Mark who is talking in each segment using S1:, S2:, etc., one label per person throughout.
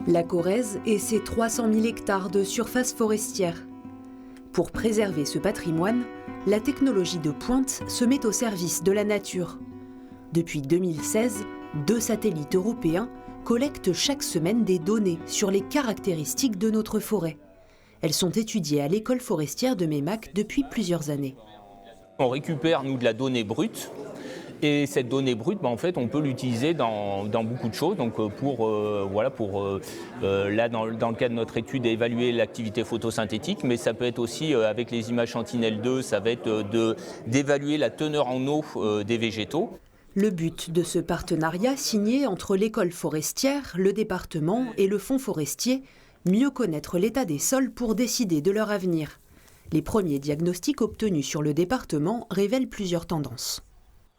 S1: La Corrèze et ses 300 000 hectares de surface forestière. Pour préserver ce patrimoine, la technologie de pointe se met au service de la nature. Depuis 2016, 2 satellites européens collectent chaque semaine des données sur les caractéristiques de notre forêt. Elles sont étudiées à l'école forestière de Meymac depuis plusieurs années.
S2: On récupère, nous, de la donnée brute. Et cette donnée brute, en fait, on peut l'utiliser dans beaucoup de choses. Donc là, dans le cadre de notre étude, évaluer l'activité photosynthétique, mais ça peut être aussi, avec les images Sentinelle-2, ça va être d'évaluer la teneur en eau des végétaux.
S1: Le but de ce partenariat signé entre l'école forestière, le département et le fonds forestier, mieux connaître l'état des sols pour décider de leur avenir. Les premiers diagnostics obtenus sur le département révèlent plusieurs tendances.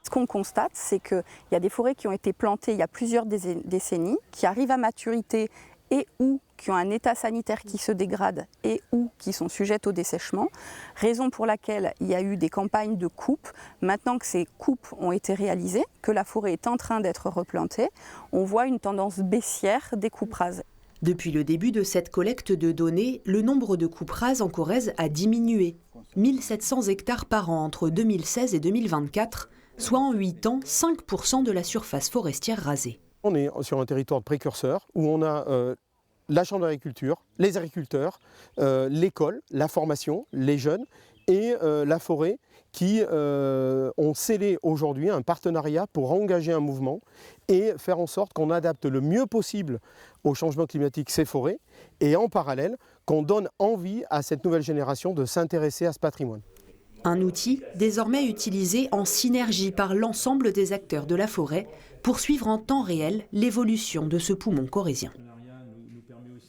S3: Ce qu'on constate, c'est qu'il y a des forêts qui ont été plantées il y a plusieurs décennies, qui arrivent à maturité et ou qui ont un état sanitaire qui se dégrade et ou qui sont sujettes au dessèchement, raison pour laquelle il y a eu des campagnes de coupe. Maintenant que ces coupes ont été réalisées, que la forêt est en train d'être replantée, on voit une tendance baissière des coupes rases.
S1: Depuis le début de cette collecte de données, le nombre de coupes rases en Corrèze a diminué. 1700 hectares par an entre 2016 et 2024, soit en 8 ans 5% de la surface forestière rasée.
S4: On est sur un territoire de précurseur où on a la chambre d'agriculture, les agriculteurs, l'école, la formation, les jeunes et la forêt qui ont scellé aujourd'hui un partenariat pour engager un mouvement et faire en sorte qu'on adapte le mieux possible au changement climatique ces forêts et en parallèle qu'on donne envie à cette nouvelle génération de s'intéresser à ce patrimoine.
S1: Un outil désormais utilisé en synergie par l'ensemble des acteurs de la forêt pour suivre en temps réel l'évolution de ce poumon corrézien.